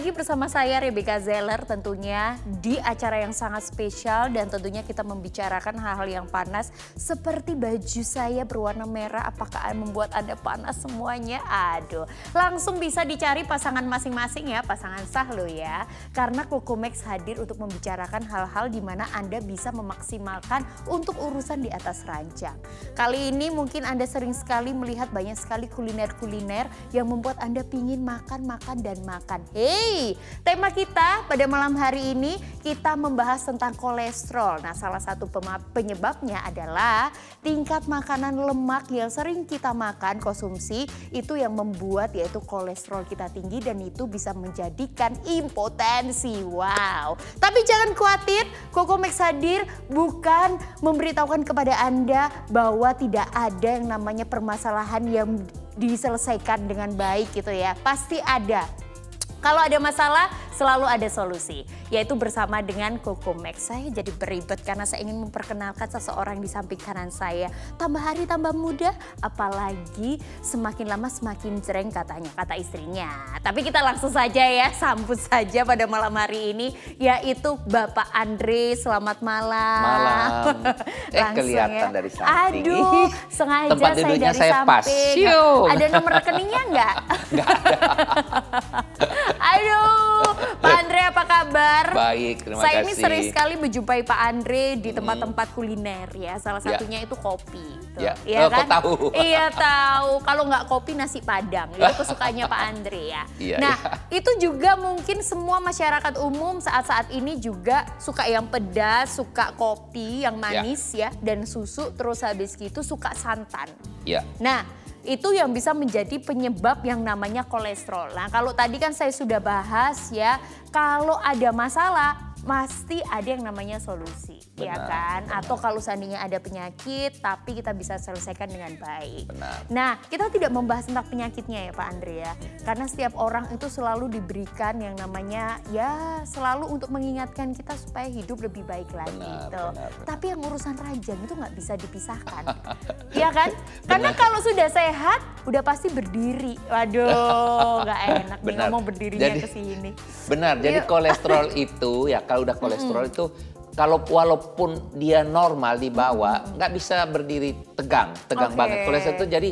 lagi bersama saya Rebecca Zeller tentunya di acara yang sangat spesial dan tentunya kita membicarakan hal-hal yang panas seperti baju saya berwarna merah, apakah membuat Anda panas semuanya? Aduh, langsung bisa dicari pasangan masing-masing ya, pasangan sah loh ya. Karena Cocomax hadir untuk membicarakan hal-hal di mana Anda bisa memaksimalkan untuk urusan di atas ranjang. Kali ini mungkin Anda sering sekali melihat banyak sekali kuliner-kuliner yang membuat Anda pingin makan dan makan. Hey, tema kita pada malam hari ini kita membahas tentang kolesterol. Nah, salah satu penyebabnya adalah tingkat makanan lemak yang sering kita makan, konsumsi, itu yang membuat yaitu kolesterol kita tinggi dan itu bisa menjadikan impotensi. Wow. Tapi jangan khawatir, Cocomax hadir bukan memberitahukan kepada Anda bahwa tidak ada yang namanya permasalahan yang diselesaikan dengan baik gitu ya. Pasti ada. Kalau ada masalah selalu ada solusi, yaitu bersama dengan Cocomax. Saya jadi beribet karena saya ingin memperkenalkan seseorang di samping kanan saya. Tambah hari tambah muda, apalagi semakin lama semakin cereng katanya, kata istrinya. Tapi kita langsung saja ya, sambut saja pada malam hari ini, yaitu Bapak Andre. Selamat malam. Malam. Kelihatan ya. Dari samping. Aduh, sengaja tempat saya duduknya dari saya samping. pas. Ada nomor rekeningnya enggak? Enggak ada. Aduh, Pak Andre apa kabar? Baik, terima kasih. Saya ini sering sekali menjumpai Pak Andre di tempat-tempat kuliner ya. Salah satunya itu kopi. Ya, Iya kan? kok tahu? Iya tahu. Kalau nggak kopi nasi padang. Itu kesukaannya Pak Andre ya. Iya, nah, iya. itu juga mungkin semua masyarakat umum saat-saat ini juga suka yang pedas, suka kopi yang manis ya, dan susu. Terus habis gitu suka santan. Ya. Nah, itu yang bisa menjadi penyebab yang namanya kolesterol. Nah, kalau tadi kan saya sudah bahas ya, kalau ada masalah pasti ada yang namanya solusi, ya kan? Benar. Atau kalau seandainya ada penyakit tapi kita bisa selesaikan dengan baik. Benar. Nah, kita tidak membahas tentang penyakitnya ya Pak Andre ya. Karena setiap orang itu selalu diberikan yang namanya ya selalu untuk mengingatkan kita supaya hidup lebih baik lagi. Benar. Tapi yang urusan ranjang itu nggak bisa dipisahkan. Iya kan? Karena kalau sudah sehat udah pasti berdiri. Waduh, nggak enak nih ngomong berdirinya ke sini. Benar, jadi kolesterol itu ya kalau udah kolesterol itu kalau walaupun dia normal di bawah nggak bisa berdiri tegang banget. Kolesterol itu jadi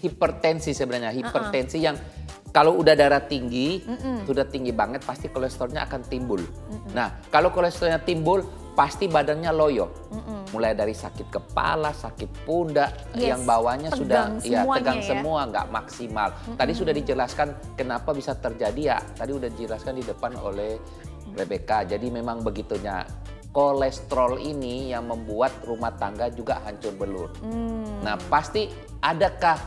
hipertensi sebenarnya, hipertensi yang kalau udah darah tinggi, sudah tinggi banget pasti kolesterolnya akan timbul. Nah, kalau kolesterolnya timbul pasti badannya loyo. Mulai dari sakit kepala, sakit pundak, yang bawahnya tegang sudah ya tegang ya. semua, nggak maksimal. Tadi sudah dijelaskan kenapa bisa terjadi ya. Tadi udah dijelaskan di depan oleh Rebecca. Jadi memang begitunya. Kolesterol ini yang membuat rumah tangga juga hancur belur. Nah, pasti adakah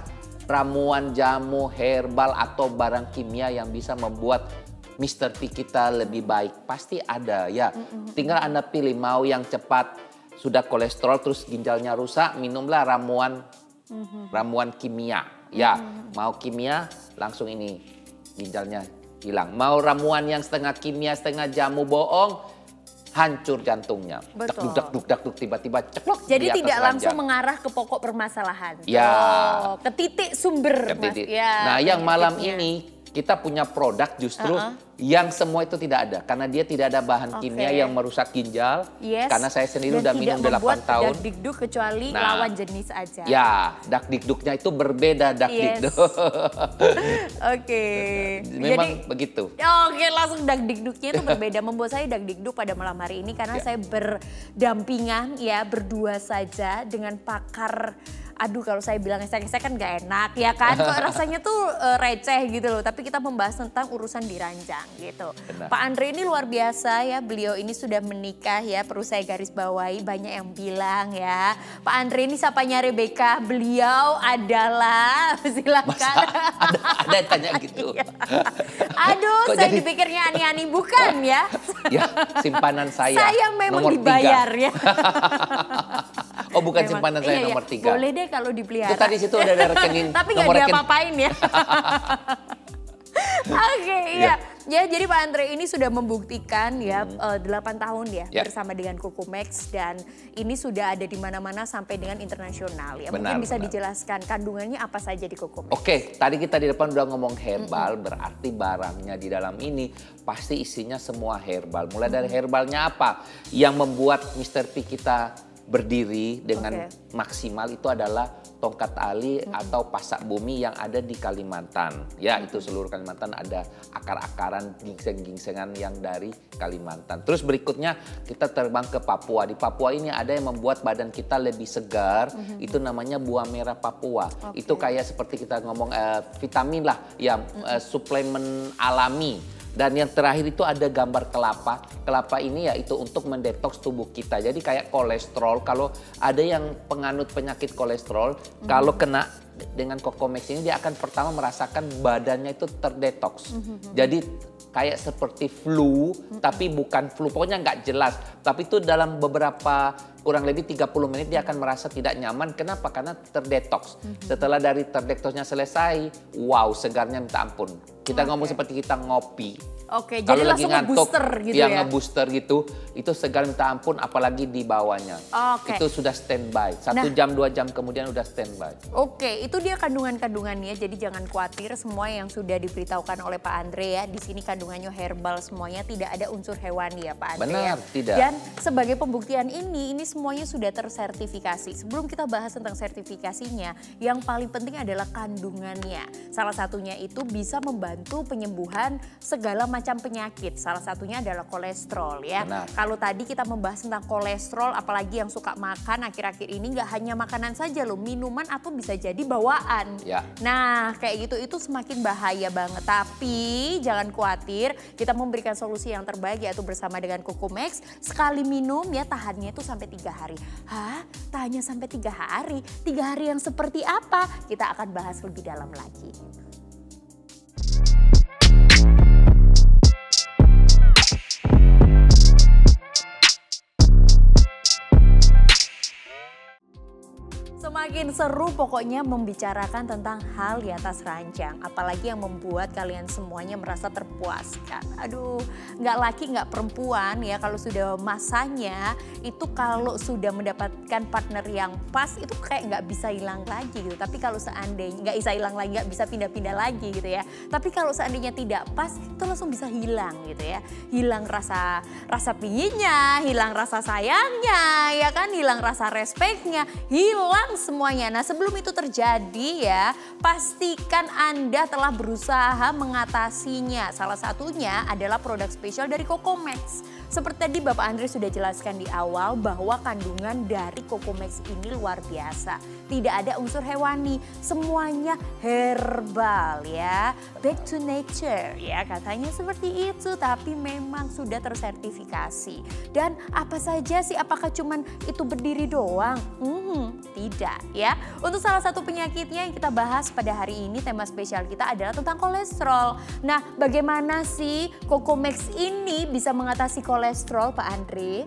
ramuan jamu herbal atau barang kimia yang bisa membuat Mr. T kita lebih baik? Pasti ada ya. Tinggal Anda pilih mau yang cepat sudah kolesterol terus ginjalnya rusak, minumlah ramuan kimia. Ya, mau kimia langsung ini ginjalnya hilang. Mau ramuan yang setengah kimia, setengah jamu bohong, hancur jantungnya. Betul. Dakduk tiba-tiba ceklok. Jadi tidak langsung mengarah ke pokok permasalahan. Ya. Ke titik sumber. Mas. Ya, nah, yang malam ini kita punya produk justru yang semua itu tidak ada. Karena dia tidak ada bahan kimia yang merusak ginjal. Karena saya sendiri udah minum 8 tahun. Dakdikduk kecuali lawan jenis aja. Ya, dakdikduknya itu berbeda dakdikduk. Oke. Memang begitu. Oke, langsung dakdikduknya itu berbeda. Membuat saya dakdikduk pada malam hari ini karena saya berdampingan ya, berdua saja dengan pakar. Aduh, kalau saya bilang esek-esek kan gak enak ya kan. Kok rasanya tuh receh gitu loh. Tapi kita membahas tentang urusan di ranjang gitu. Benar. Pak Andre ini luar biasa ya. Beliau ini sudah menikah ya. Perlu saya garis bawahi, banyak yang bilang ya. Pak Andre ini sapanya Rebecca. Beliau adalah, silakan. Ada yang tanya gitu. Aduh, saya dipikirnya ani-ani bukan ya. Ya, simpanan saya. Saya memang nomor dibayar 3. Ya. Oh, bukan simpanan saya nomor 3. Boleh deh kalau dipelihara. Itu tadi situ ada rekening. Tapi nggak diapa-apain ya. Oke, iya. Ya, jadi Pak Andre ini sudah membuktikan ya 8 tahun ya bersama dengan Cocomax, dan ini sudah ada di mana-mana sampai dengan internasional ya. Benar, mungkin bisa benar. dijelaskan kandungannya apa saja di Cocomax. Oke, tadi kita di depan udah ngomong herbal, berarti barangnya di dalam ini pasti isinya semua herbal. Mulai dari herbalnya apa yang membuat Mr. P kita berdiri dengan maksimal itu adalah tongkat ali atau pasak bumi yang ada di Kalimantan. Ya, itu seluruh Kalimantan ada akar-akaran gingseng-gingsengan yang dari Kalimantan. Terus berikutnya kita terbang ke Papua. Di Papua ini ada yang membuat badan kita lebih segar. Itu namanya buah merah Papua. Itu kayak seperti kita ngomong vitamin lah, yang suplemen alami. Dan yang terakhir itu ada gambar kelapa. Kelapa ini ya itu untuk mendetoks tubuh kita. Jadi kayak kolesterol. Kalau ada yang penganut penyakit kolesterol, kalau kena dengan Cocomax ini dia akan pertama merasakan badannya itu terdetoks. Jadi kayak seperti flu, tapi bukan flu. Pokoknya nggak jelas. Tapi itu dalam beberapa kurang lebih 30 menit dia akan merasa tidak nyaman. Kenapa? Karena terdetoks. Setelah dari terdetoksnya selesai, wow, segarnya minta ampun. Kita ngomong seperti kita ngopi. Oke, Kalau jadi lagi langsung ngantuk, nge-booster gitu ya? nge-booster gitu, itu segar minta ampun, apalagi di bawahnya. Oke. Itu sudah standby. 1 jam, 2 jam kemudian udah standby. Oke, itu dia kandungan-kandungannya. Jadi jangan khawatir, semua yang sudah diberitahukan oleh Pak Andre ya. Di sini kandungannya herbal semuanya, tidak ada unsur hewani ya Pak Andre. Benar, tidak. Dan sebagai pembuktian ini semuanya sudah tersertifikasi. Sebelum kita bahas tentang sertifikasinya, yang paling penting adalah kandungannya. Salah satunya itu bisa membantu penyembuhan segala macam penyakit. Salah satunya adalah kolesterol ya. Benar. Kalau tadi kita membahas tentang kolesterol, apalagi yang suka makan akhir-akhir ini, nggak hanya makanan saja loh, minuman atau bisa jadi bawaan. Ya. Nah kayak gitu itu semakin bahaya banget. Tapi jangan khawatir, kita memberikan solusi yang terbaik yaitu bersama dengan Cocomax. Sekali minum ya tahannya itu sampai 3 hari. Hah? Tahannya sampai 3 hari? 3 hari yang seperti apa? Kita akan bahas lebih dalam lagi. Semakin seru pokoknya membicarakan tentang hal di atas ranjang. Apalagi yang membuat kalian semuanya merasa terpuaskan. Aduh, nggak laki nggak perempuan ya, kalau sudah masanya itu kalau sudah mendapatkan partner yang pas itu kayak nggak bisa hilang lagi gitu. Tapi kalau seandainya nggak bisa hilang lagi, nggak bisa pindah-pindah lagi gitu ya. Tapi kalau seandainya tidak pas itu langsung bisa hilang gitu ya. Hilang rasa pinginnya, hilang rasa sayangnya, ya kan, hilang rasa respeknya, hilang semuanya. Nah sebelum itu terjadi ya, pastikan Anda telah berusaha mengatasinya. Salah satunya adalah produk spesial dari Cocomax. Seperti tadi Bapak Andre sudah jelaskan di awal bahwa kandungan dari Cocomax ini luar biasa. Tidak ada unsur hewani, semuanya herbal ya. Back to nature ya, katanya seperti itu. Tapi memang sudah tersertifikasi. Dan apa saja sih, apakah cuman itu berdiri doang? Tidak ya. Untuk salah satu penyakitnya yang kita bahas pada hari ini, tema spesial kita adalah tentang kolesterol. Nah bagaimana sih Cocomax ini bisa mengatasi kolesterol Pak Andre?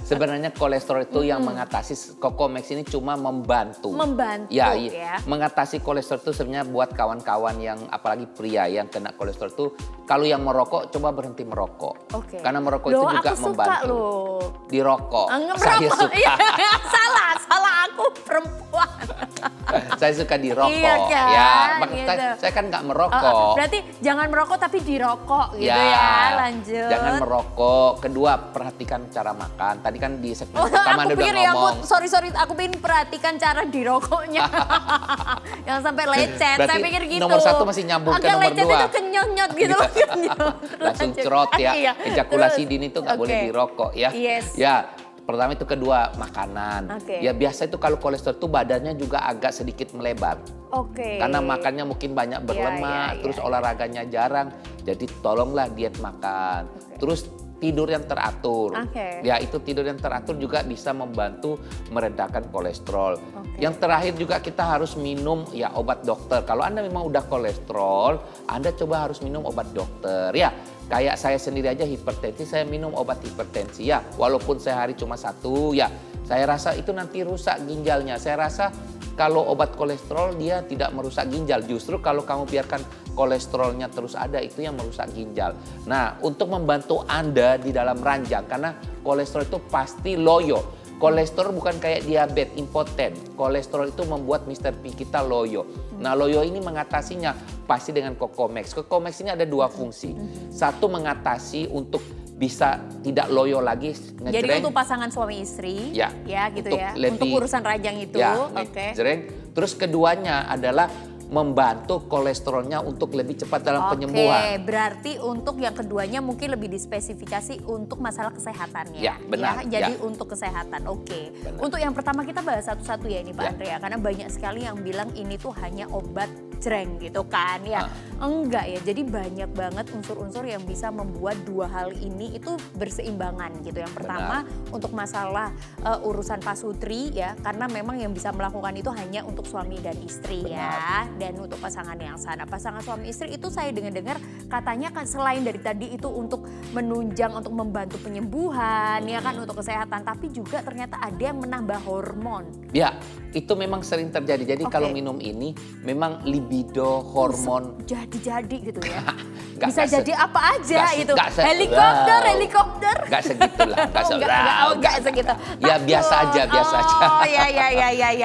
Sebenarnya kolesterol itu yang mengatasi, Cocomax ini cuma membantu. Membantu ya. Mengatasi kolesterol itu sebenarnya buat kawan-kawan yang apalagi pria yang kena kolesterol itu, kalau yang merokok coba berhenti merokok. Karena merokok itu juga membantu. Dirokok. Saya suka. Salah aku perempuan. Saya suka dirokok. Iya kan? Ya, gitu. saya kan nggak merokok. Berarti jangan merokok tapi dirokok gitu ya. Lanjut. Jangan merokok. Kedua, perhatikan cara makan. Tadi kan di segmen pertama Anda udah ngomong. Sorry, aku pengen perhatikan cara dirokoknya. Yang sampai lecet. Berarti saya pikir gitu. Nomor 1 masih nyambung ke nomor 2. Agak lecet itu kenyot gitu. Langsung cerot ya. Iya. Ejakulasi dini itu nggak boleh dirokok ya. Yes. Ya. Pertama itu, kedua makanan. Ya biasa itu kalau kolesterol itu badannya juga agak sedikit melebar. Karena makannya mungkin banyak berlemak, terus olahraganya jarang. Jadi tolonglah diet makan. Terus tidur yang teratur. Ya itu tidur yang teratur juga bisa membantu meredakan kolesterol. Yang terakhir juga kita harus minum ya obat dokter. Kalau Anda memang udah kolesterol, Anda coba harus minum obat dokter ya. Kayak saya sendiri aja hipertensi, saya minum obat hipertensi ya. Walaupun sehari cuma 1 ya, saya rasa itu nanti rusak ginjalnya. Saya rasa kalau obat kolesterol dia tidak merusak ginjal. Justru kalau kamu biarkan kolesterolnya terus ada, itu yang merusak ginjal. Nah, untuk membantu Anda di dalam ranjang, karena kolesterol itu pasti loyo. Kolesterol bukan kayak diabetes impoten. Kolesterol itu membuat Mr. P kita loyo. Nah, loyo ini mengatasinya pasti dengan Cocomax. Cocomax ini ada dua fungsi. Satu, mengatasi untuk bisa tidak loyo lagi, ngejreng. Jadi untuk pasangan suami istri, ya gitu untuk ya. lebih, untuk urusan ranjang itu, ngejreng. Terus keduanya adalah membantu kolesterolnya untuk lebih cepat dalam penyembuhan. Berarti untuk yang keduanya mungkin lebih dispesifikasi untuk masalah kesehatannya. Ya, benar. Ya, jadi untuk kesehatan, Untuk yang pertama kita bahas satu-satu ya ini Pak Andrea, karena banyak sekali yang bilang ini tuh hanya obat jreng gitu kan ya. Enggak ya, jadi banyak banget unsur-unsur yang bisa membuat dua hal ini itu berseimbangan gitu. Yang pertama untuk masalah urusan pasutri ya, karena memang yang bisa melakukan itu hanya untuk suami dan istri ya. Dan untuk pasangan yang sana, pasangan suami istri itu saya dengar-dengar katanya kan selain dari tadi itu untuk menunjang, untuk membantu penyembuhan ya kan, untuk kesehatan, tapi juga ternyata ada yang menambah hormon. Ya, itu memang sering terjadi. Jadi kalau minum ini memang libido, hormon. Jadi gitu ya. Bisa jadi apa aja itu. Helikopter. Gak segitulah. Gak segitu. Ya biasa aja. Oh ya.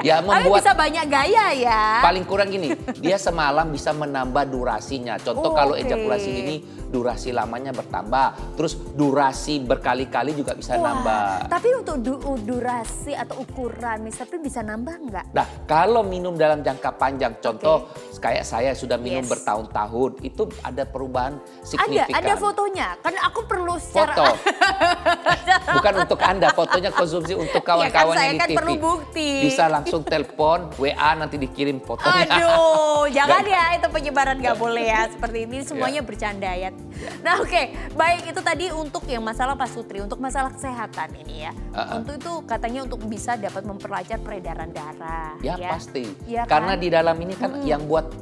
Ya membuat. Tapi bisa banyak gaya ya. Paling kurang gini, dia semalam bisa menambah durasinya. Contoh kalau ejakulasi ini durasi lamanya bertambah. Terus durasi berkali-kali juga bisa nambah. Tapi untuk durasi atau ukuran Mr. P bisa nambah nggak? Nah, kalau minum dalam jangka panjang, contoh kayak saya sudah minum bertahun-tahun, itu ada perubahan signifikan. Ada fotonya, kan aku perlu secara... Foto. Bukan untuk Anda, fotonya konsumsi untuk kawan-kawannya saya kan di TV. Perlu bukti. Bisa langsung telepon, WA nanti dikirim fotonya. Aduh, jangan ya, itu penyebaran nggak boleh ya. Seperti ini semuanya bercanda ya. Nah baik itu tadi untuk yang masalah pasutri, untuk masalah kesehatan ini ya. Untuk itu katanya untuk bisa dapat memperlancar peredaran darah. Ya pasti, ya, karena di dalam ini kan yang buat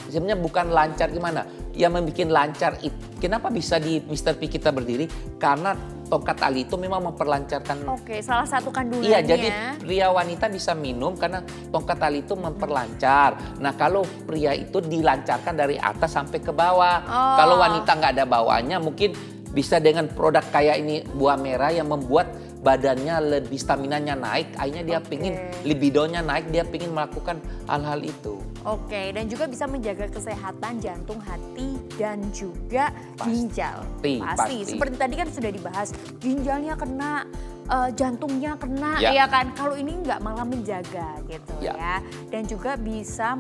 sebenarnya bukan lancar gimana, yang membuat lancar itu. Kenapa bisa di Mr. P kita berdiri? Karena tongkat tali itu memang memperlancarkan. Salah satu kandungannya. Iya, jadi pria wanita bisa minum karena tongkat tali itu memperlancar. Nah, kalau pria itu dilancarkan dari atas sampai ke bawah. Kalau wanita nggak ada bawahnya, mungkin bisa dengan produk kayak ini buah merah yang membuat badannya lebih, staminanya naik, akhirnya dia pingin libidonya naik, dia pingin melakukan hal-hal itu. Dan juga bisa menjaga kesehatan jantung, hati, dan juga ginjal. Pasti. Seperti tadi kan sudah dibahas, ginjalnya kena, jantungnya kena, ya kan? Kalau ini nggak malah menjaga gitu ya. Dan juga bisa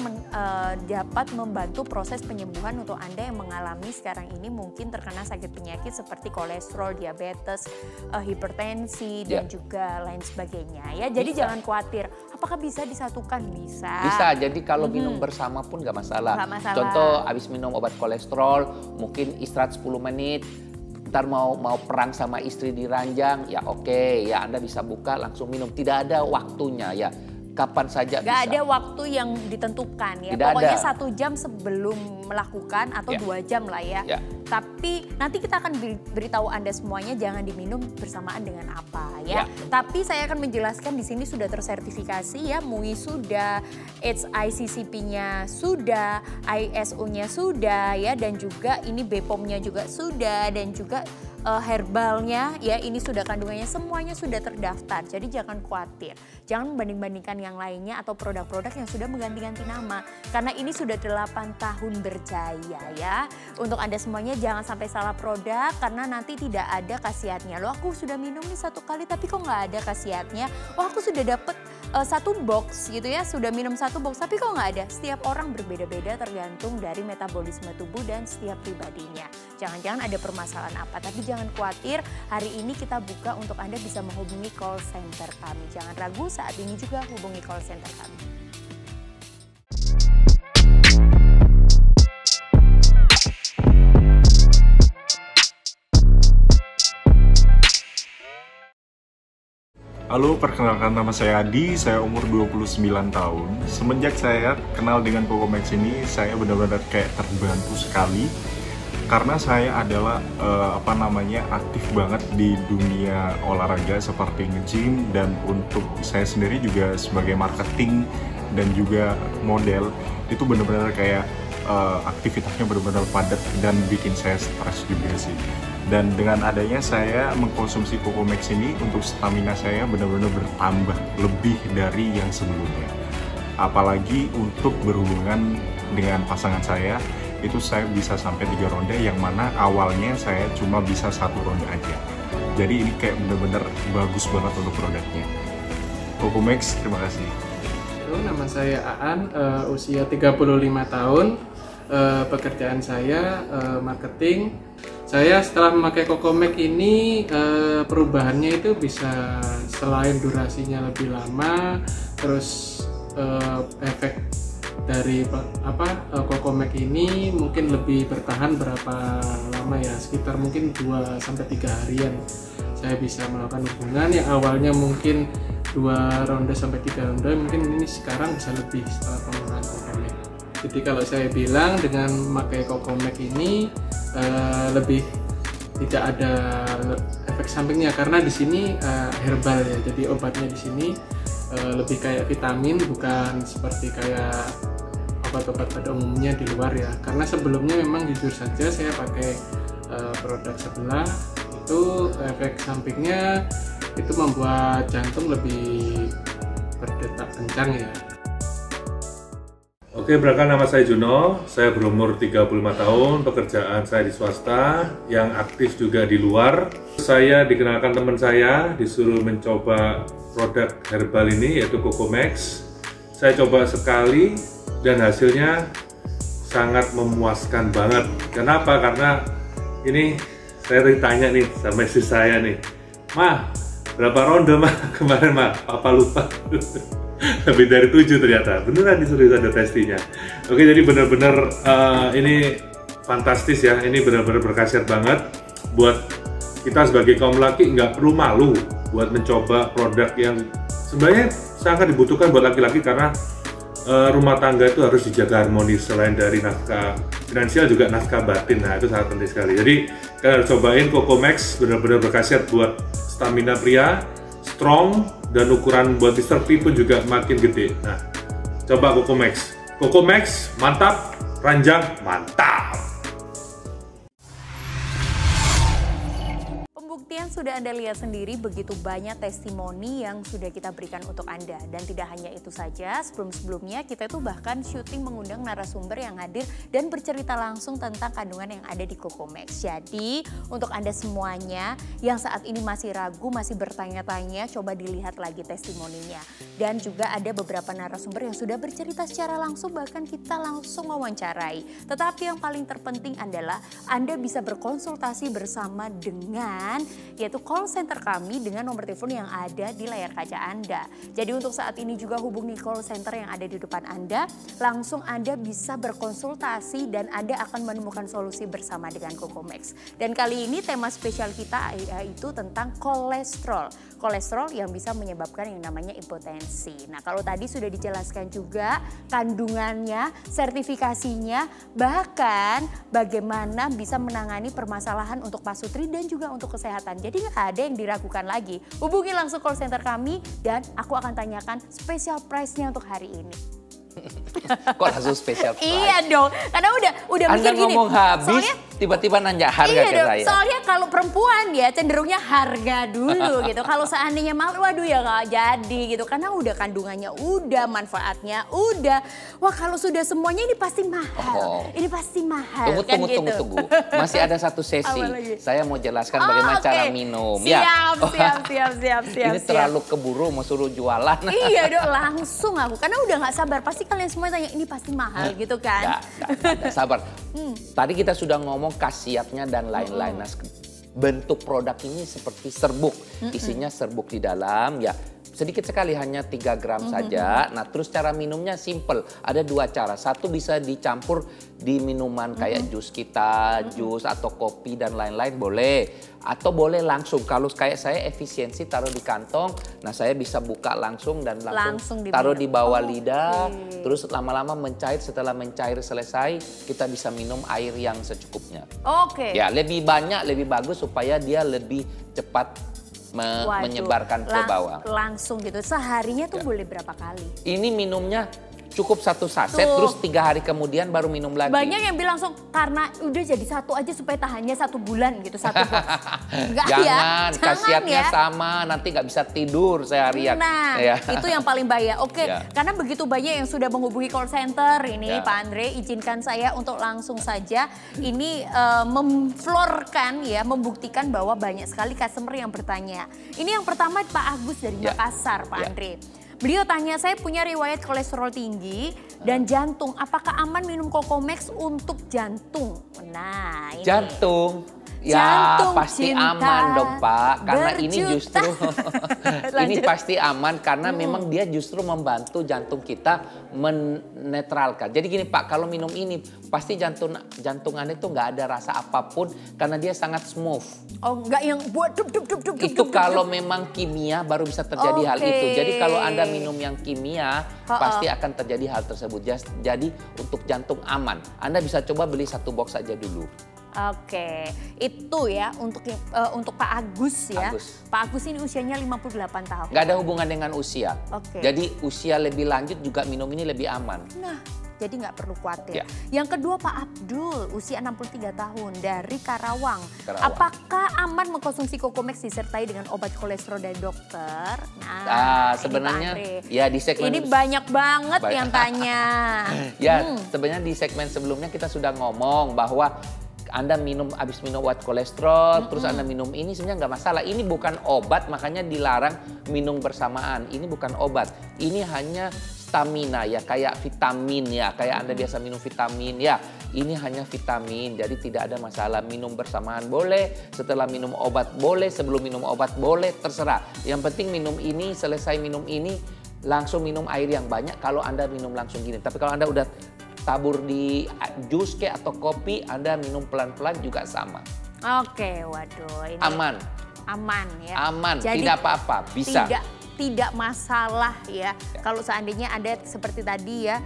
dapat membantu proses penyembuhan untuk Anda yang mengalami sekarang ini mungkin terkena sakit penyakit seperti kolesterol, diabetes, hipertensi, dan juga lain sebagainya ya. Jadi jangan khawatir, apakah bisa disatukan? Bisa. Jadi kalau minum bersama pun nggak masalah. Contoh habis minum obat kolesterol, mungkin istirahat 10 menit. Ntar mau perang sama istri di ranjang, ya ya Anda bisa buka langsung minum. Tidak ada waktunya ya, kapan saja bisa. Gak ada waktu yang ditentukan ya, pokoknya 1 jam sebelum melakukan atau 2 jam lah ya. Tapi nanti kita akan beritahu Anda semuanya jangan diminum bersamaan dengan apa ya. Tapi saya akan menjelaskan di sini sudah tersertifikasi ya, MUI sudah, ICCP-nya sudah, ISO-nya sudah ya, dan juga ini BPOM-nya juga sudah, dan juga herbalnya ya, ini sudah kandungannya semuanya sudah terdaftar. Jadi jangan khawatir, jangan membanding-bandingkan yang lainnya atau produk-produk yang sudah mengganti-ganti nama, karena ini sudah 8 tahun berjaya ya. Untuk Anda semuanya jangan sampai salah produk, karena nanti tidak ada khasiatnya. Loh, aku sudah minum nih 1 kali tapi kok nggak ada khasiatnya. Oh, aku sudah dapet 1 box gitu ya, sudah minum 1 box tapi kok nggak ada. Setiap orang berbeda-beda tergantung dari metabolisme tubuh dan setiap pribadinya. Jangan-jangan ada permasalahan apa, tapi jangan khawatir, hari ini kita buka untuk Anda bisa menghubungi call center kami. Jangan ragu, saat ini juga hubungi call center kami. Halo, perkenalkan nama saya Adi, saya umur 29 tahun. Semenjak saya kenal dengan Cocomax ini, saya benar-benar kayak terbantu sekali. Karena saya adalah aktif banget di dunia olahraga seperti nge-gym, dan untuk saya sendiri juga sebagai marketing dan juga model itu benar-benar kayak aktivitasnya benar-benar padat dan bikin saya stres juga sih. Dan dengan adanya saya mengkonsumsi Cocomax ini untuk stamina saya benar-benar bertambah lebih dari yang sebelumnya. Apalagi untuk berhubungan dengan pasangan saya, itu saya bisa sampai 3 ronde yang mana awalnya saya cuma bisa 1 ronde aja. Jadi ini kayak benar-benar bagus banget untuk produknya. Cocomax, terima kasih. Halo, nama saya Aan, usia 35 tahun. Pekerjaan saya marketing. Saya setelah memakai Cocomax ini perubahannya itu bisa selain durasinya lebih lama, terus efek dari Cocomax ini mungkin lebih bertahan berapa lama ya, sekitar mungkin 2-3 harian saya bisa melakukan hubungan yang awalnya mungkin 2 ronde sampai 3 ronde, mungkin ini sekarang bisa lebih setelah penggunaan Cocomax. Jadi kalau saya bilang dengan memakai Cocomax ini lebih tidak ada efek sampingnya karena di sini herbal ya, jadi obatnya di sini lebih kayak vitamin, bukan seperti kayak obat-obat pada umumnya di luar ya. Karena sebelumnya memang jujur saja saya pakai produk sebelah itu efek sampingnya itu membuat jantung lebih berdetak kencang ya. Oke, perkenalkan nama saya Juno, saya berumur 35 tahun, pekerjaan saya di swasta, yang aktif juga di luar. Saya dikenalkan teman saya, disuruh mencoba produk herbal ini yaitu Cocomax. Saya coba sekali dan hasilnya sangat memuaskan banget. Kenapa? Karena ini saya ditanya nih sama istri saya nih, "Mah, berapa ronde mah kemarin mah? Papa lupa." Lebih dari 7 ternyata, beneran disuruh ada testinya. Oke, jadi bener-bener ini fantastis ya, ini bener-bener berkhasiat banget buat kita sebagai kaum laki. Nggak perlu malu buat mencoba produk yang sebenarnya sangat dibutuhkan buat laki-laki karena rumah tangga itu harus dijaga harmonis. Selain dari nafkah finansial juga nafkah batin, nah itu sangat penting sekali. Jadi kalian harus cobain Cocomax, bener-bener berkhasiat buat stamina pria, strong, dan ukuran buat Mr. P pun juga makin gede. Nah, coba Cocomax. Cocomax, mantap, ranjang, mantap. Pembuktian sudah Anda lihat sendiri, begitu banyak testimoni yang sudah kita berikan untuk Anda. Dan tidak hanya itu saja, sebelum-sebelumnya kita itu bahkan syuting mengundang narasumber yang hadir dan bercerita langsung tentang kandungan yang ada di Cocomax. Jadi untuk Anda semuanya yang saat ini masih ragu, masih bertanya-tanya, coba dilihat lagi testimoninya. Dan juga ada beberapa narasumber yang sudah bercerita secara langsung, bahkan kita langsung mewawancarai. Tetapi yang paling terpenting adalah Anda bisa berkonsultasi bersama dengan yaitu call center kami dengan nomor telepon yang ada di layar kaca Anda. Jadi untuk saat ini juga hubungi call center yang ada di depan Anda, langsung Anda bisa berkonsultasi dan Anda akan menemukan solusi bersama dengan Cocomax. Dan kali ini tema spesial kita yaitu tentang kolesterol. Kolesterol yang bisa menyebabkan yang namanya impotensi. Nah, kalau tadi sudah dijelaskan juga kandungannya, sertifikasinya, bahkan bagaimana bisa menangani permasalahan untuk pasutri dan juga untuk kesehatan. Jadi nggak ada yang diragukan lagi. Hubungi langsung call center kami dan aku akan tanyakan special price-nya untuk hari ini. Kok langsung special price? Iya dong, karena udah Anda mikir gini. ngomong habis, Soalnya tiba-tiba nanya harga iya ke dong, saya. soalnya kalau perempuan ya cenderungnya harga dulu gitu. Kalau seandainya mahal, waduh ya nggak jadi gitu. Karena udah kandungannya udah, manfaatnya udah. Wah kalau sudah semuanya ini pasti mahal. Ini pasti mahal kan gitu. Tunggu. Masih ada satu sesi. Saya mau jelaskan bagaimana cara minum. Siap. Ini terlalu keburu mau suruh jualan. Iya dong, langsung aku. Karena udah nggak sabar. Pasti kalian semua tanya, ini pasti mahal gitu kan. Nggak, sabar. Tadi kita sudah ngomong khasiatnya dan lain-lain. Nah, bentuk produk ini seperti serbuk. Isinya serbuk di dalam ya. Sedikit sekali, hanya 3 gram saja. Nah terus cara minumnya simple. Ada 2 cara. Satu bisa dicampur di minuman kayak jus kita, jus atau kopi dan lain-lain boleh. Atau boleh langsung. Kalau kayak saya efisiensi taruh di kantong. Nah saya bisa buka langsung dan langsung taruh di bawah lidah. Terus lama-lama mencair. Setelah mencair selesai kita bisa minum air yang secukupnya. Ya lebih banyak lebih bagus supaya dia lebih cepat Waduh, menyebarkan ke bawah. Langsung gitu. Seharinya tuh boleh berapa kali? Ini minumnya cukup 1 saset, Tuh. terus 3 hari kemudian baru minum lagi. Banyak yang bilang langsung karena udah jadi 1 aja supaya tahannya 1 bulan gitu, 1 box. Enggak Jangan, ya? khasiatnya ya. sama, nanti nggak bisa tidur seharian. Nah, Ya. itu yang paling bahaya. Oke, Ya. karena begitu banyak yang sudah menghubungi call center ini, Ya. Pak Andre, izinkan saya untuk langsung saja ini memflorkan ya, membuktikan bahwa banyak sekali customer yang bertanya. Ini yang pertama Pak Agus dari Ya. Makassar, Pak Ya. Andre. Beliau tanya, saya punya riwayat kolesterol tinggi dan jantung. Apakah aman minum Cocomax untuk jantung? Nah, ini. Jantung. Ya Jantung pasti cinta aman dong Pak, karena ini berjuta. justru ini Lanjut. pasti aman karena memang dia justru membantu jantung kita menetralkan. Jadi gini Pak, kalau minum ini pasti jantung Anda itu nggak ada rasa apapun karena dia sangat smooth. Oh, enggak yang buat dup. Itu kalau memang kimia baru bisa terjadi hal itu. Oke. Jadi kalau Anda minum yang kimia pasti akan terjadi hal tersebut. Jadi untuk jantung aman. Anda bisa coba beli 1 box saja dulu. Oke, itu ya untuk Pak Agus ya. Agus. Pak Agus ini usianya 58 tahun. Nggak ada hubungan dengan usia. Oke. Jadi usia lebih lanjut juga minum ini lebih aman. Nah, jadi nggak perlu khawatir. Ya. Yang kedua Pak Abdul, usia 63 tahun dari Karawang. Karawang. Apakah aman mengkonsumsi Cocomax disertai dengan obat kolesterol dari dokter? Nah, ini sebenarnya Pak Andre. ya di segmen Ini banyak banget yang tanya. Ya, sebenarnya di segmen sebelumnya kita sudah ngomong bahwa Anda habis minum obat kolesterol, terus Anda minum ini sebenarnya nggak masalah. Ini bukan obat, makanya dilarang minum bersamaan. Ini bukan obat, ini hanya stamina ya, kayak vitamin ya, kayak Anda biasa minum vitamin ya. Ini hanya vitamin, jadi tidak ada masalah. Minum bersamaan boleh, setelah minum obat boleh, sebelum minum obat boleh, terserah. Yang penting minum ini, selesai minum ini, langsung minum air yang banyak kalau Anda minum langsung gini. Tapi kalau Anda udah tabur di jus kayak atau kopi, Anda minum pelan-pelan juga sama. Oke, waduh. Ini Aman. Aman ya. Aman, Jadi, tidak apa-apa, bisa. Tidak masalah ya. Kalau seandainya ada seperti tadi ya,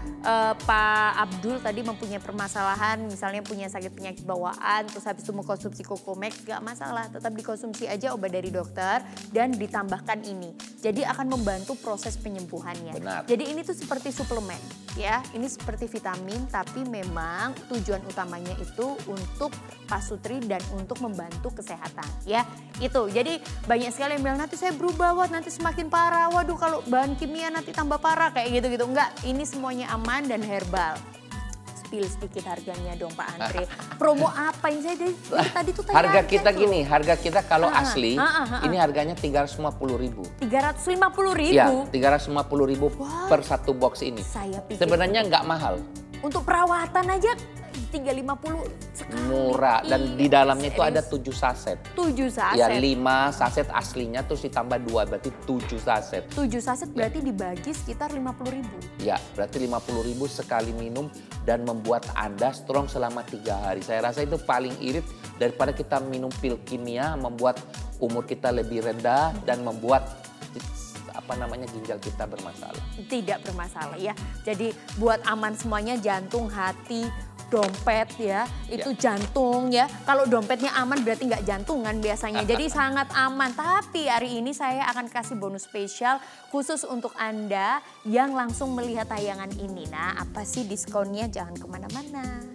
Pak Abdul tadi mempunyai permasalahan, misalnya punya sakit penyakit bawaan, terus habis itu mengkonsumsi Cocomax, gak masalah. Tetap dikonsumsi aja obat dari dokter dan ditambahkan ini. Jadi akan membantu proses penyembuhannya. Benar. Jadi ini tuh seperti suplemen ya. Ini seperti vitamin, tapi memang tujuan utamanya itu untuk pasutri dan untuk membantu kesehatan ya. Itu. Jadi banyak sekali yang bilang nanti saya berubah, nanti semakin parah. Waduh, kalau bahan kimia nanti tambah parah kayak gitu-gitu. Enggak, ini semuanya aman dan herbal. Spill sedikit harganya dong Pak Andre. Promo apa yang saya tadi tuh tanya Harga kita tuh. gini, harga kita kalau asli ini harganya 350.000. 350.000. Ya, 350.000 per 1 box ini. Saya pikir Sebenarnya nggak mahal, untuk perawatan aja 350 sekali. murah, dan di dalamnya itu ada 7 saset. 7 saset. Ya 5 saset aslinya terus ditambah 2 berarti 7 saset. 7 saset berarti dibagi sekitar 50.000. Ya, berarti 50.000 sekali minum dan membuat Anda strong selama 3 hari. Saya rasa itu paling irit daripada kita minum pil kimia, membuat umur kita lebih rendah dan membuat ginjal kita bermasalah. Tidak bermasalah ya. Jadi buat aman semuanya, jantung, hati, dompet ya. Itu jantung ya. Kalau dompetnya aman berarti nggak jantungan biasanya. Jadi sangat aman. Tapi hari ini saya akan kasih bonus spesial khusus untuk Anda yang langsung melihat tayangan ini. Nah, apa sih diskonnya? Jangan kemana-mana.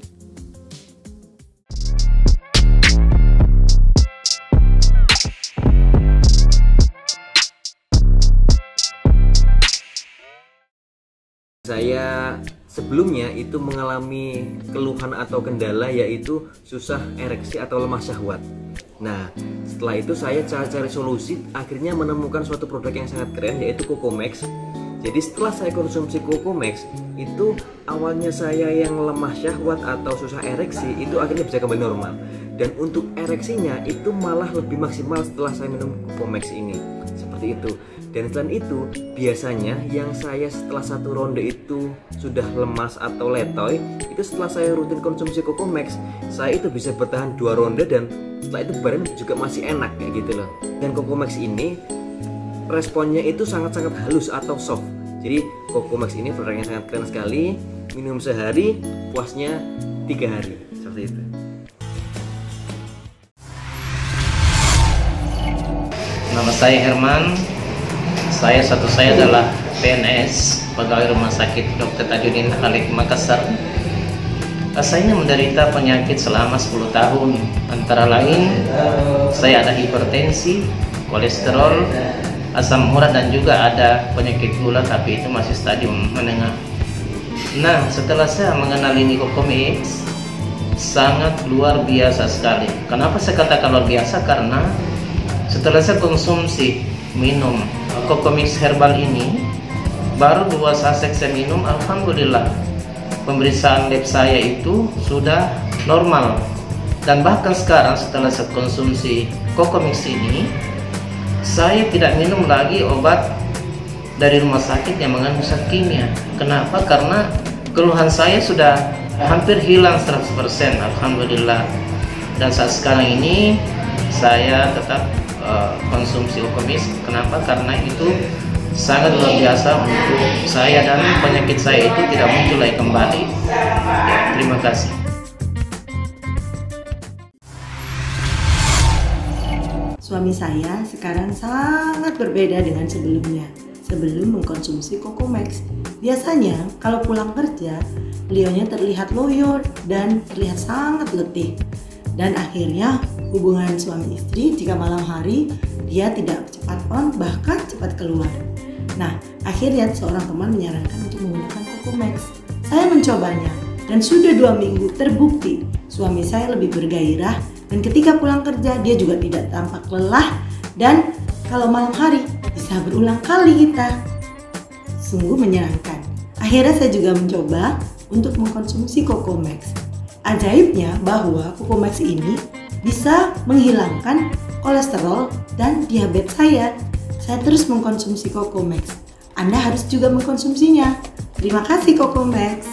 Saya sebelumnya itu mengalami keluhan atau kendala yaitu susah ereksi atau lemah syahwat. Nah, setelah itu saya cari solusi, akhirnya menemukan suatu produk yang sangat keren yaitu Cocomax. Jadi setelah saya konsumsi Cocomax, itu awalnya saya yang lemah syahwat atau susah ereksi itu akhirnya bisa kembali normal. Dan untuk ereksinya itu malah lebih maksimal setelah saya minum Cocomax ini. Seperti itu. Dan selain itu, biasanya yang saya setelah 1 ronde itu sudah lemas atau letoy, itu setelah saya rutin konsumsi Cocomax, saya itu bisa bertahan 2 ronde dan setelah itu badan juga masih enak kayak gitu loh. Dan Cocomax ini responnya itu sangat-sangat halus atau soft. Jadi Cocomax ini produknya sangat keren sekali. Minum sehari, puasnya 3 hari. Seperti itu. Nama saya Herman. Saya adalah PNS, pegawai Rumah Sakit Dr. Tajudin Khalid Makassar. Saya ini menderita penyakit selama 10 tahun. Antara lain, saya ada hipertensi, kolesterol, asam urat, dan juga ada penyakit gula, tapi itu masih stadium menengah. Nah, setelah saya mengenali Cocomax, sangat luar biasa sekali. Kenapa saya katakan luar biasa? Karena setelah saya konsumsi minum Cocomax herbal ini, baru 2 sachet saya minum, alhamdulillah pemeriksaan lab saya itu sudah normal. Dan bahkan sekarang setelah saya konsumsi Cocomax ini, saya tidak minum lagi obat dari rumah sakit yang mengandung zat kimia. Kenapa? Karena keluhan saya sudah hampir hilang 100%, alhamdulillah. Dan saat sekarang ini saya tetap konsumsi Cocomax. Kenapa? Karena itu sangat luar biasa untuk saya, dan penyakit saya itu tidak muncul lagi kembali. Ya, terima kasih. Suami saya sekarang sangat berbeda dengan sebelumnya. Sebelum mengkonsumsi Cocomax, biasanya kalau pulang kerja, beliaunya terlihat loyo dan terlihat sangat letih. Dan akhirnya hubungan suami istri jika malam hari dia tidak cepat on, bahkan cepat keluar. Nah, akhirnya seorang teman menyarankan untuk menggunakan Cocomax. Saya mencobanya dan sudah 2 minggu terbukti suami saya lebih bergairah, dan ketika pulang kerja dia juga tidak tampak lelah, dan kalau malam hari bisa berulang kali kita. Sungguh menyenangkan. Akhirnya saya juga mencoba untuk mengkonsumsi Cocomax. Ajaibnya bahwa Cocomax ini bisa menghilangkan kolesterol dan diabetes saya. Saya terus mengkonsumsi Cocomax. Anda harus juga mengkonsumsinya. Terima kasih Cocomax.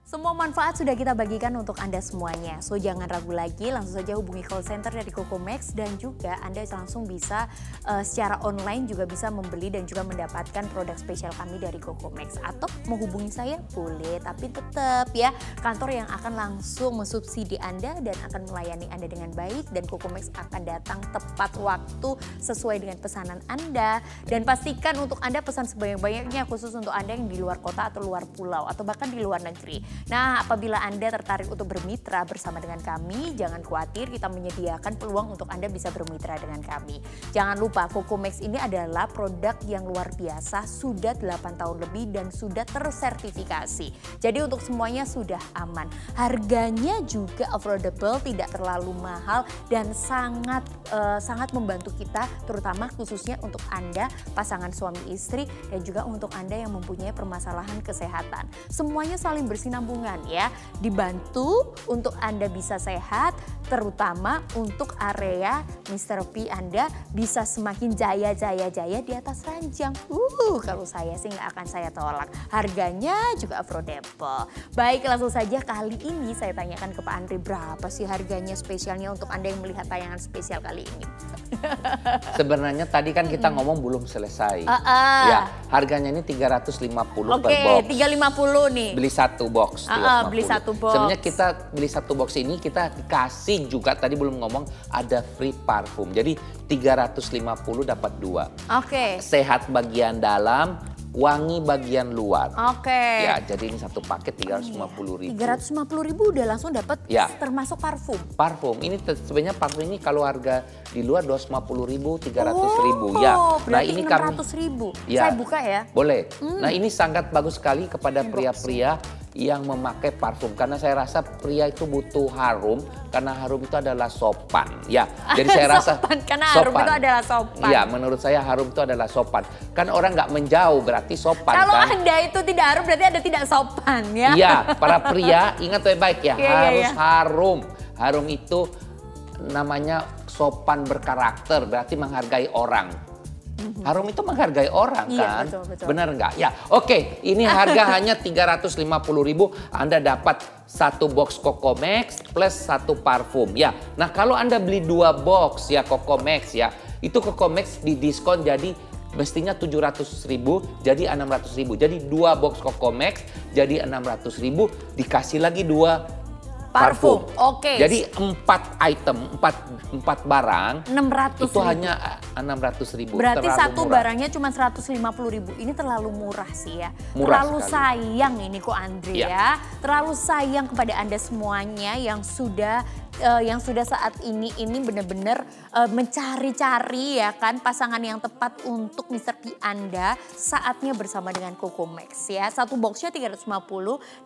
Semua manfaat sudah kita bagikan untuk Anda semuanya. So jangan ragu lagi, langsung saja hubungi call center dari Cocomax, dan juga Anda langsung bisa secara online juga bisa membeli dan juga mendapatkan produk spesial kami dari Cocomax. Atau menghubungi saya boleh, tapi tetap ya kantor yang akan langsung mensubsidi Anda dan akan melayani Anda dengan baik, dan Cocomax akan datang tepat waktu sesuai dengan pesanan Anda. Dan pastikan untuk Anda pesan sebanyak-banyaknya, khusus untuk Anda yang di luar kota atau luar pulau atau bahkan di luar negeri. Nah, apabila Anda tertarik untuk bermitra bersama dengan kami, jangan khawatir, kita menyediakan peluang untuk Anda bisa bermitra dengan kami. Jangan lupa, Cocomax ini adalah produk yang luar biasa, sudah 8 tahun lebih dan sudah tersertifikasi. Jadi untuk semuanya sudah aman. Harganya juga affordable, tidak terlalu mahal, dan sangat membantu kita, terutama khususnya untuk Anda, pasangan suami istri, dan juga untuk Anda yang mempunyai permasalahan kesehatan. Semuanya saling bersinambungan ya, dibantu untuk Anda bisa sehat, terutama untuk area Mr. P Anda bisa semakin jaya di atas ranjang. Kalau saya sih nggak akan saya tolak. Harganya juga affordable. Baik, langsung saja kali ini saya tanyakan ke Pak Andri, berapa sih harganya spesialnya untuk Anda yang melihat tayangan spesial kali ini? Sebenarnya tadi kan kita ngomong belum selesai. Ya, harganya ini 350 per box. Oke, 350 nih. Beli 1 box. Beli 1 box. Sebenarnya kita beli 1 box ini kita dikasih juga, tadi belum ngomong, ada free parfum. Jadi 350 dapat 2. Oke. Sehat bagian dalam, wangi bagian luar. Oke. Ya, jadi ini satu paket 350.000. 350.000 udah langsung dapat ya, termasuk parfum. Parfum ini sebenarnya parfum ini kalau harga di luar 250.000, 300.000 ya. Nah, ini 600.000. Ya, saya buka ya. Boleh. Nah, ini sangat bagus sekali kepada pria-pria yang memakai parfum, karena saya rasa pria itu butuh harum, karena harum itu adalah sopan ya. Jadi saya rasa karena harum itu adalah sopan. Iya, menurut saya harum itu adalah sopan. Kan orang nggak menjauh berarti sopan. Kalau kan? Anda itu tidak harum berarti Anda tidak sopan ya. Iya, para pria ingat baik-baik ya, harus harum. Harum itu namanya sopan berkarakter, berarti menghargai orang. Harum itu menghargai orang kan? Betul. Benar nggak? Ya, oke. Ini harga hanya 350.000. Anda dapat 1 box Cocomax plus 1 parfum ya. Nah, kalau Anda beli 2 box ya Cocomax ya, itu Cocomax didiskon jadi mestinya 700.000 jadi 600.000. Jadi 2 box Cocomax jadi 600.000, dikasih lagi 2 Parfum. Oke. Jadi 4 item, 4 barang 600 itu hanya 600.000. Berarti terlalu satu murah. barangnya cuma 150.000. Ini terlalu murah sih ya. Murah terlalu sekali. sayang ini kok Andre ya. Terlalu sayang kepada Anda semuanya yang sudah saat ini benar-benar mencari-cari ya kan pasangan yang tepat untuk Mr. P Anda. Saatnya bersama dengan Cocomax ya. Satu boxnya 350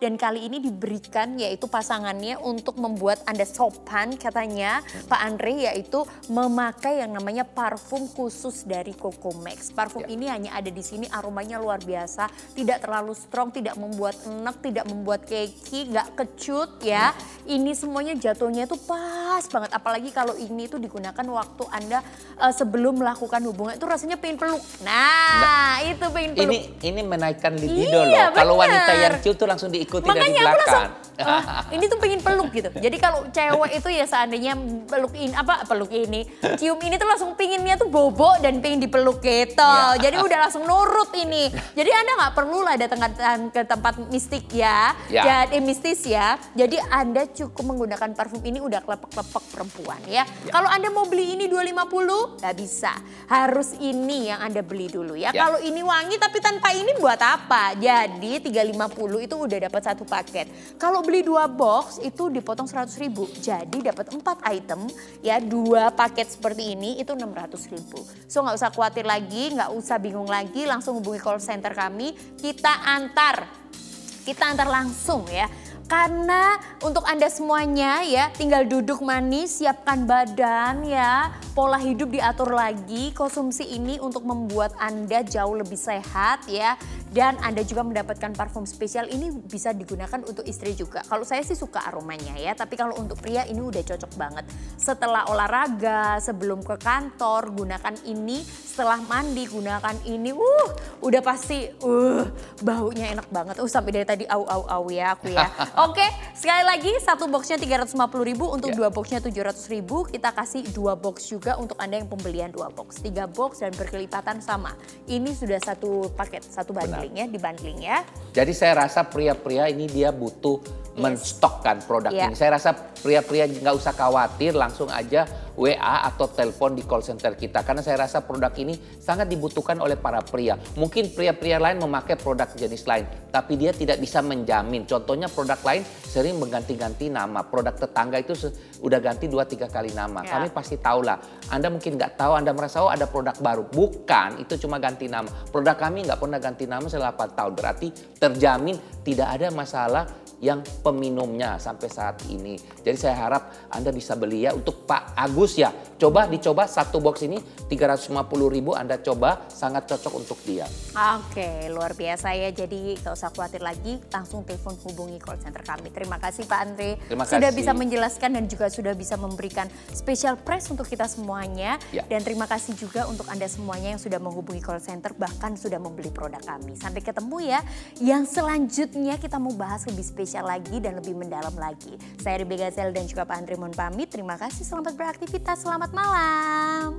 dan kali ini diberikan yaitu pasangannya untuk membuat Anda sopan katanya Pak Andre, yaitu memakai yang namanya parfum khusus dari Cocomax. Parfum ini hanya ada di sini, aromanya luar biasa, tidak terlalu strong, tidak membuat enek, tidak membuat keki, nggak kecut ya. Ini semuanya jatuhnya itu pas banget, apalagi kalau ini tuh digunakan waktu Anda sebelum melakukan hubungan itu rasanya pengen peluk. Nah, itu pengen peluk. Ini menaikkan libido loh. Kalau wanita yang cium tuh langsung diikuti dari Makanya belakang. Ini tuh pengen peluk gitu. Jadi kalau cewek itu ya seandainya peluk ini, cium ini tuh langsung pinginnya tuh bobo dan pengen dipeluk gitu. Jadi udah langsung nurut ini. Jadi Anda nggak perlu lah datang ke tempat mistik ya. Jadi mistis ya. Jadi Anda cukup menggunakan parfum ini udah klepek-klepek perempuan ya. Kalau Anda mau beli ini 250 nggak bisa. Harus ini yang Anda beli dulu ya. Kalau ini wangi tapi tanpa ini buat apa? Jadi 350 itu udah dapat satu paket. Kalau beli 2 box itu dipotong 100.000. Jadi dapat 4 item ya, 2 paket seperti ini itu 600.000. So nggak usah khawatir lagi, nggak usah bingung lagi, langsung hubungi call center kami. Kita antar langsung ya. Karena untuk Anda semuanya ya tinggal duduk manis, siapkan badan ya, pola hidup diatur lagi, konsumsi ini untuk membuat Anda jauh lebih sehat ya. Dan Anda juga mendapatkan parfum spesial ini bisa digunakan untuk istri juga. Kalau saya sih suka aromanya ya, tapi kalau untuk pria ini udah cocok banget. Setelah olahraga, sebelum ke kantor gunakan ini, setelah mandi gunakan ini, udah pasti baunya enak banget. Sampai dari tadi au ya aku ya. Oke, sekali lagi satu boxnya 350.000, untuk 2 boxnya 700.000. Kita kasih 2 box juga untuk Anda yang pembelian 2 box. 3 box dan berkelipatan sama. Ini sudah satu paket, satu bundling ya, dibundling ya. Jadi saya rasa pria-pria ini dia butuh menstokkan produk ini. Saya rasa pria-pria nggak usah khawatir, langsung aja WA atau telepon di call center kita. Karena saya rasa produk ini sangat dibutuhkan oleh para pria. Mungkin pria-pria lain memakai produk jenis lain, tapi dia tidak bisa menjamin. Contohnya produk lain sering mengganti-ganti nama. Produk tetangga itu udah ganti 2-3 kali nama. Kami pasti tahu lah. Anda mungkin nggak tahu, Anda merasa ada produk baru. Bukan, itu cuma ganti nama. Produk kami nggak pernah ganti nama selama 8 tahun. Berarti terjamin tidak ada masalah yang peminumnya sampai saat ini. Jadi saya harap Anda bisa beli ya untuk Pak Agus ya. Dicoba satu box ini 350.000 Anda coba, sangat cocok untuk dia. Oke, luar biasa ya. Jadi gak usah khawatir lagi, langsung telepon hubungi call center kami. Terima kasih Pak Andre. Sudah bisa menjelaskan dan juga sudah bisa memberikan special price untuk kita semuanya. Dan terima kasih juga untuk Anda semuanya yang sudah menghubungi call center, bahkan sudah membeli produk kami. Sampai ketemu ya. Yang selanjutnya kita mau bahas lebih spesial lagi dan lebih mendalam lagi. Saya Rebecca Zel dan juga Pak Andre mohon pamit. Terima kasih, selamat beraktivitas, selamat malam.